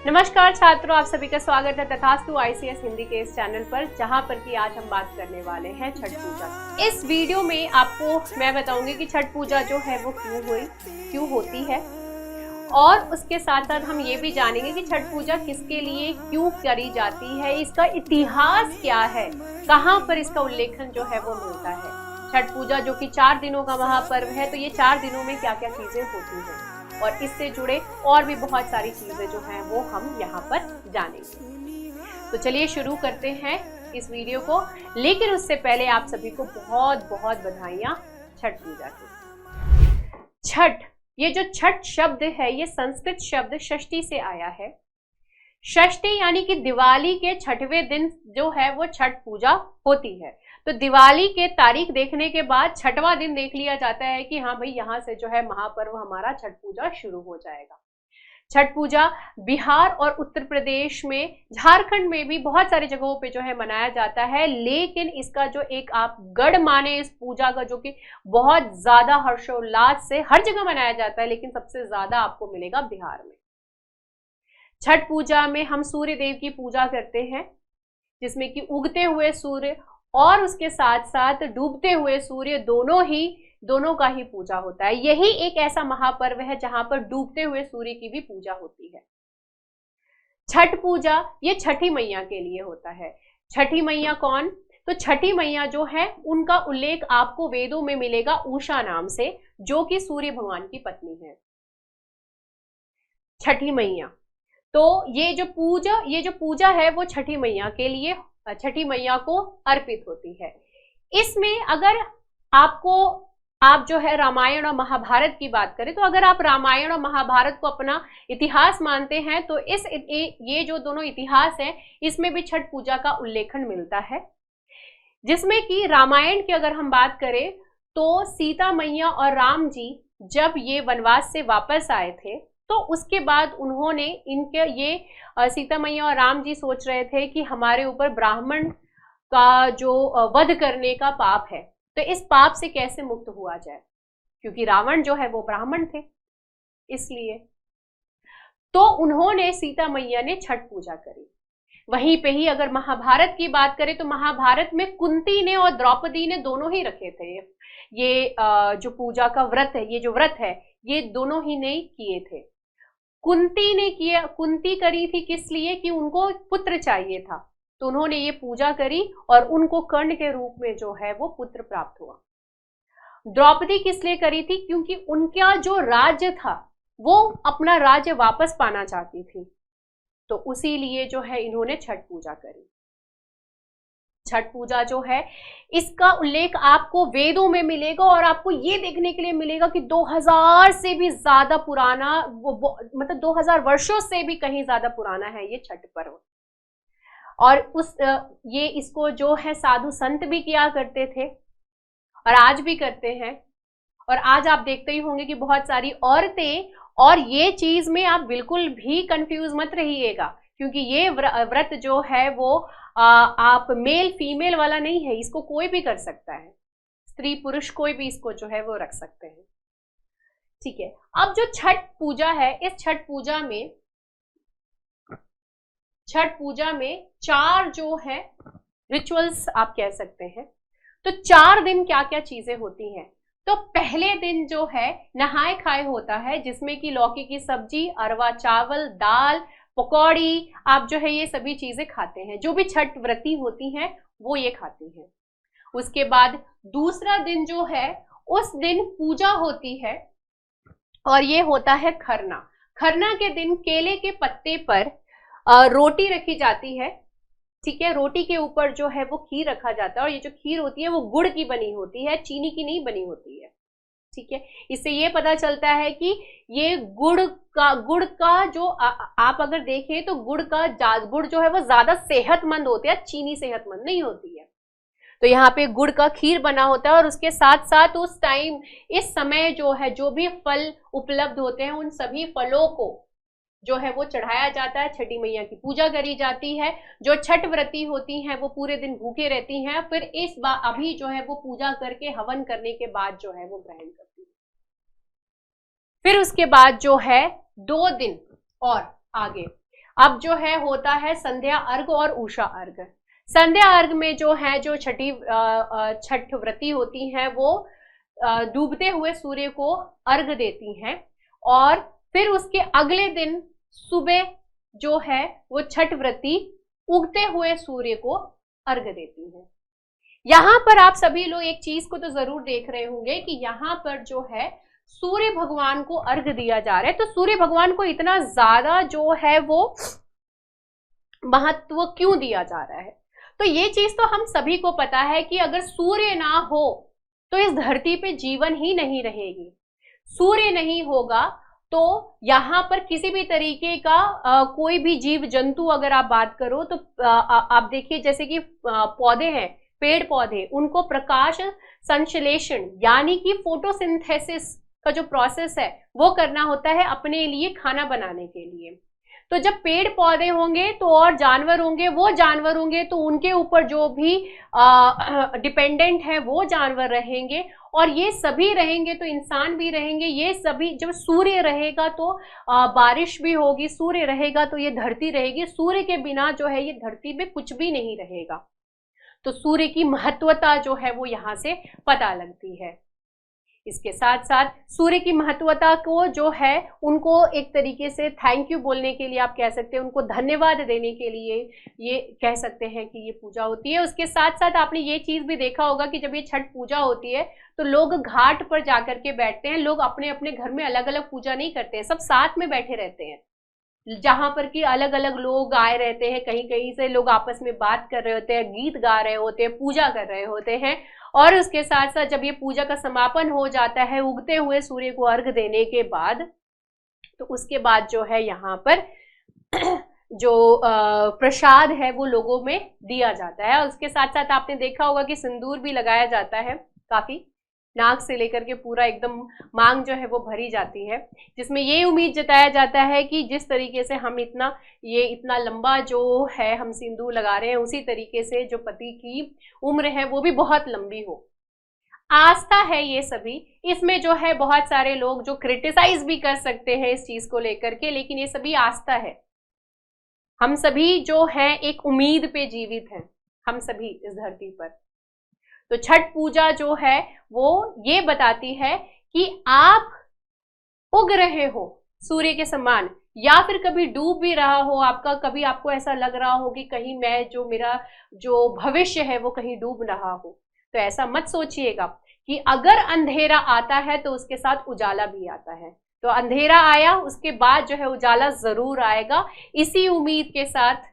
नमस्कार छात्रों, आप सभी का स्वागत है तथास्तु आईसीएस हिंदी के इस चैनल पर, जहां पर कि आज हम बात करने वाले हैं छठ पूजा। इस वीडियो में आपको मैं बताऊंगी कि छठ पूजा जो है वो क्यों होती है, और उसके साथ साथ हम ये भी जानेंगे कि छठ पूजा किसके लिए क्यों करी जाती है, इसका इतिहास क्या है, कहाँ पर इसका उल्लेखन जो है वो मिलता है। छठ पूजा जो कि 4 दिनों का महापर्व है, तो ये 4 दिनों में क्या क्या चीजें होती हैं और इससे जुड़े और भी बहुत सारी चीजें जो हैं वो हम यहाँ पर जानेंगे। तो चलिए शुरू करते हैं इस वीडियो को, लेकिन उससे पहले आप सभी को बहुत बहुत बधाइयाँ छठ पूजा की। छठ, ये जो छठ शब्द है ये संस्कृत शब्द षष्ठी से आया है। षष्ठी यानी कि दिवाली के छठवें दिन जो है वो छठ पूजा होती है। तो दिवाली के तारीख देखने के बाद छठवां दिन देख लिया जाता है कि हाँ भाई यहाँ से जो है महापर्व हमारा छठ पूजा शुरू हो जाएगा। छठ पूजा बिहार और उत्तर प्रदेश में, झारखंड में भी बहुत सारी जगहों पे जो है मनाया जाता है, लेकिन इसका जो एक आप गढ़ माने इस पूजा का, जो कि बहुत ज्यादा हर्षोल्लास से हर जगह मनाया जाता है, लेकिन सबसे ज्यादा आपको मिलेगा बिहार में। छठ पूजा में हम सूर्य देव की पूजा करते हैं, जिसमें कि उगते हुए सूर्य और उसके साथ साथ डूबते हुए सूर्य दोनों का ही पूजा होता है। यही एक ऐसा महापर्व है जहां पर डूबते हुए सूर्य की भी पूजा होती है। छठ पूजा ये छठी मैया के लिए होता है। छठी मैया कौन? तो छठी मैया जो है उनका उल्लेख आपको वेदों में मिलेगा उषा नाम से, जो कि सूर्य भगवान की पत्नी है। छठी मैया, तो ये जो पूजा है वो छठी मैया के लिए, छठी मैया को अर्पित होती है। इसमें अगर आप जो है रामायण और महाभारत की बात करें, तो अगर आप रामायण और महाभारत को अपना इतिहास मानते हैं, तो ये जो दोनों इतिहास है इसमें भी छठ पूजा का उल्लेखन मिलता है। जिसमें कि रामायण की अगर हम बात करें तो सीता मैया और राम जी जब ये वनवास से वापस आए थे, तो उसके बाद उन्होंने सीता मैया और राम जी सोच रहे थे कि हमारे ऊपर ब्राह्मण का जो वध करने का पाप है, तो इस पाप से कैसे मुक्त हुआ जाए, क्योंकि रावण जो है वो ब्राह्मण थे, इसलिए तो उन्होंने सीता मैया ने छठ पूजा करी। वहीं पे ही अगर महाभारत की बात करें तो महाभारत में कुंती ने और द्रौपदी ने दोनों ही रखे थे ये जो पूजा का व्रत है, ये जो व्रत है ये दोनों ही ने किए थे। कुंती करी थी किस लिए? कि उनको पुत्र चाहिए था, तो उन्होंने ये पूजा करी और उनको कर्ण के रूप में जो है वो पुत्र प्राप्त हुआ। द्रौपदी किस लिए करी थी? क्योंकि उनका जो राज्य था वो अपना राज्य वापस पाना चाहती थी, तो उसी लिए जो है इन्होंने छठ पूजा करी। छठ पूजा जो है इसका उल्लेख आपको वेदों में मिलेगा, और आपको ये देखने के लिए मिलेगा कि 2000 से भी ज्यादा पुराना, मतलब 2000 वर्षों से भी कहीं ज्यादा पुराना है ये छठ पर्व। और इसको जो है साधु संत भी किया करते थे और आज भी करते हैं। और आज आप देखते ही होंगे कि बहुत सारी औरतें, और ये चीज में आप बिल्कुल भी कंफ्यूज मत रहिएगा, क्योंकि ये व्रत जो है वो आप मेल फीमेल वाला नहीं है, इसको कोई भी कर सकता है, स्त्री पुरुष कोई भी इसको जो है वो रख सकते हैं। ठीक है, अब जो छठ पूजा है, इस छठ पूजा में 4 जो है रिचुअल्स आप कह सकते हैं। तो 4 दिन क्या क्या चीजें होती हैं? तो पहले दिन जो है नहाए खाए होता है, जिसमें कि लौकी की सब्जी, अरवा चावल, दाल, पकौड़ी, आप जो है ये सभी चीजें खाते हैं। जो भी छठ व्रती होती हैं वो ये खाती हैं। उसके बाद दूसरा दिन जो है उस दिन पूजा होती है, और ये होता है खरना। खरना के दिन केले के पत्ते पर रोटी रखी जाती है। ठीक है, रोटी के ऊपर जो है वो खीर रखा जाता है, और ये जो खीर होती है वो गुड़ की बनी होती है, चीनी की नहीं बनी होती है। ठीक है, इससे ये पता चलता है कि ये गुड़ का जो आप अगर देखें तो गुड़ जो है वो ज्यादा सेहतमंद होती है, चीनी सेहतमंद नहीं होती है। तो यहाँ पे गुड़ का खीर बना होता है, और उसके साथ साथ इस समय जो है जो भी फल उपलब्ध होते हैं उन सभी फलों को जो है वो चढ़ाया जाता है, छठी मैया की पूजा करी जाती है। जो छठ व्रती होती हैं वो पूरे दिन भूखे रहती हैं, फिर अभी जो है वो पूजा करके हवन करने के बाद जो है वो ग्रहण करती है। फिर उसके बाद जो है 2 दिन और आगे अब जो है होता है संध्या अर्घ और उषा अर्घ। संध्या अर्घ में जो है जो छठ व्रती होती हैं वो डूबते हुए सूर्य को अर्घ देती हैं, और फिर उसके अगले दिन सुबह जो है वो छठ व्रती उगते हुए सूर्य को अर्घ देती हैं। यहां पर आप सभी लोग एक चीज को तो जरूर देख रहे होंगे कि यहाँ पर जो है सूर्य भगवान को अर्घ दिया जा रहा है। तो सूर्य भगवान को इतना ज्यादा जो है वो महत्व क्यों दिया जा रहा है? तो ये चीज तो हम सभी को पता है कि अगर सूर्य ना हो तो इस धरती पे जीवन ही नहीं रहेगी। सूर्य नहीं होगा तो यहाँ पर किसी भी तरीके का कोई भी जीव जंतु अगर आप बात करो तो आप देखिए जैसे कि पौधे हैं, पेड़ पौधे, उनको प्रकाश संश्लेषण यानी कि फोटोसिंथेसिस का जो प्रोसेस है वो करना होता है अपने लिए खाना बनाने के लिए। तो जब पेड़ पौधे होंगे तो और जानवर होंगे, वो जानवर होंगे तो उनके ऊपर जो भी डिपेंडेंट है वो जानवर रहेंगे, और ये सभी रहेंगे तो इंसान भी रहेंगे। ये सभी, जब सूर्य रहेगा तो बारिश भी होगी, सूर्य रहेगा तो ये धरती रहेगी। सूर्य के बिना जो है ये धरती पे कुछ भी नहीं रहेगा। तो सूर्य की महत्वता जो है वो यहाँ से पता लगती है। इसके साथ साथ सूर्य की महत्वता को जो है उनको एक तरीके से थैंक यू बोलने के लिए आप कह सकते हैं, उनको धन्यवाद देने के लिए ये कह सकते हैं कि ये पूजा होती है। उसके साथ साथ आपने ये चीज भी देखा होगा कि जब ये छठ पूजा होती है तो लोग घाट पर जाकर के बैठते हैं। लोग अपने अपने घर में अलग अलग पूजा नहीं करते हैं, सब साथ में बैठे रहते हैं, जहां पर कि अलग अलग लोग आए रहते हैं, कहीं कहीं से लोग आपस में बात कर रहे होते हैं, गीत गा रहे होते हैं, पूजा कर रहे होते हैं। और उसके साथ साथ जब ये पूजा का समापन हो जाता है उगते हुए सूर्य को अर्घ देने के बाद, तो उसके बाद जो है यहाँ पर जो प्रसाद है वो लोगों में दिया जाता है। और उसके साथ साथ आपने देखा होगा कि सिंदूर भी लगाया जाता है, काफी नाक से लेकर के पूरा एकदम मांग जो है वो भरी जाती है, जिसमें ये उम्मीद जताया जाता है कि जिस तरीके से हम इतना लंबा जो है हम सिंदूर लगा रहे हैं, उसी तरीके से जो पति की उम्र है वो भी बहुत लंबी हो। आस्था है ये सभी। इसमें जो है बहुत सारे लोग जो क्रिटिसाइज भी कर सकते हैं इस चीज को लेकर के, लेकिन ये सभी आस्था है। हम सभी जो है एक उम्मीद पे जीवित हैं, हम सभी इस धरती पर। तो छठ पूजा जो है वो ये बताती है कि आप उग रहे हो सूर्य के समान, या फिर कभी डूब भी रहा हो आपका, कभी आपको ऐसा लग रहा हो कि कहीं मेरा जो भविष्य है वो कहीं डूब रहा हो, तो ऐसा मत सोचिएगा कि अगर अंधेरा आता है तो उसके साथ उजाला भी आता है। तो अंधेरा आया, उसके बाद जो है उजाला जरूर आएगा। इसी उम्मीद के साथ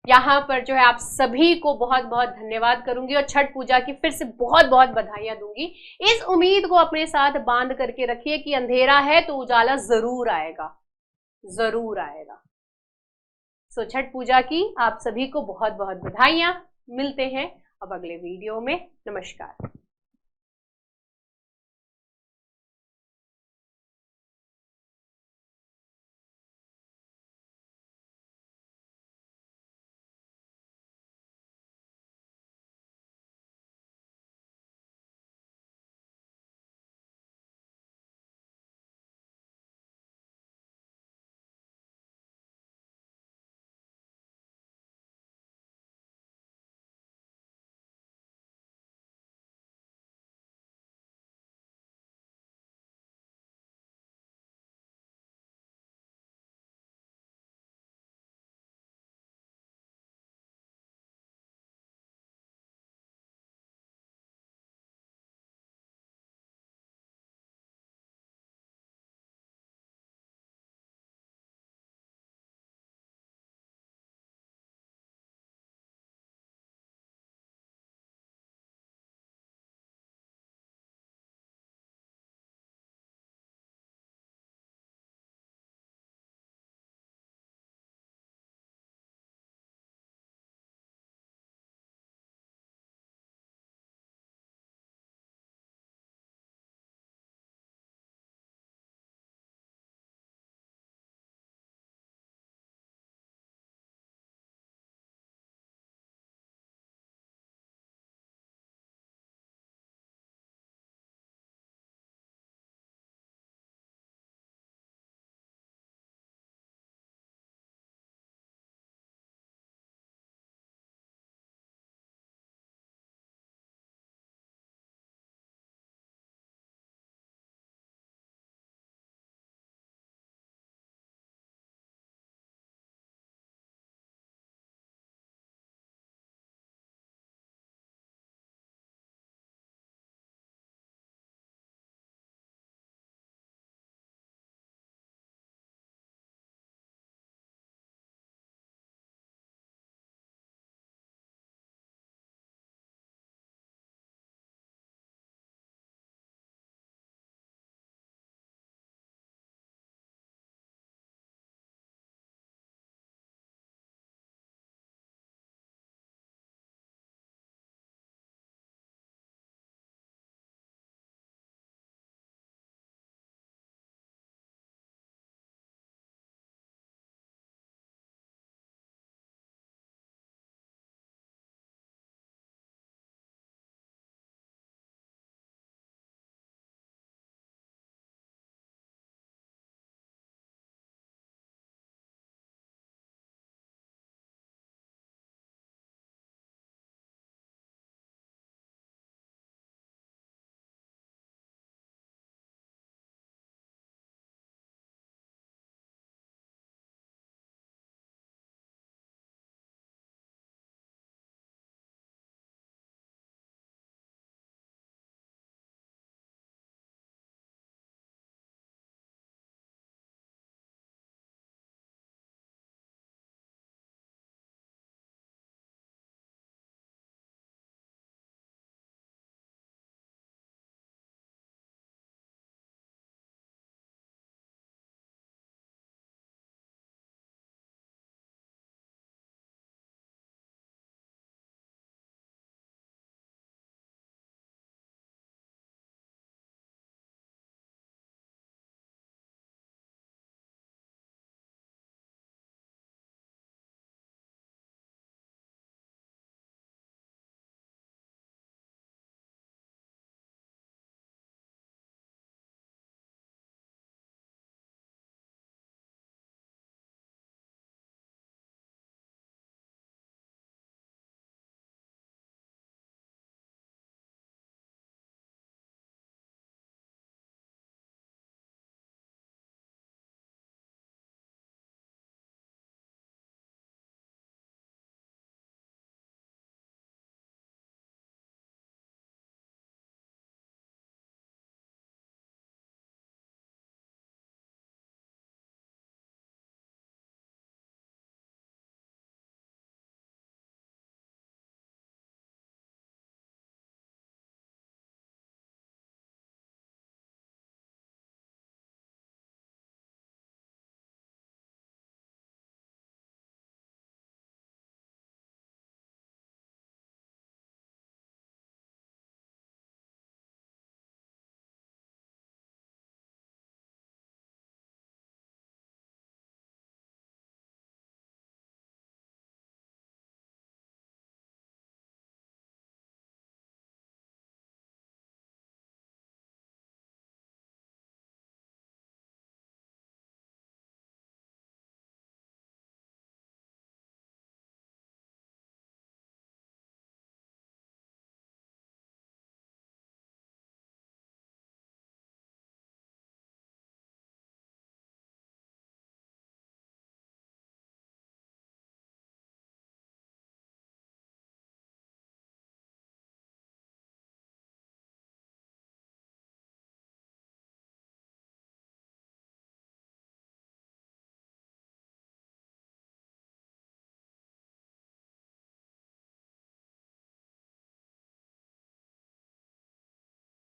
यहाँ पर जो है आप सभी को बहुत बहुत धन्यवाद करूंगी, और छठ पूजा की फिर से बहुत बहुत बधाइयां दूंगी। इस उम्मीद को अपने साथ बांध करके रखिए कि अंधेरा है तो उजाला जरूर आएगा, जरूर आएगा। सो छठ पूजा की आप सभी को बहुत बहुत बधाइयां। मिलते हैं अब अगले वीडियो में। नमस्कार।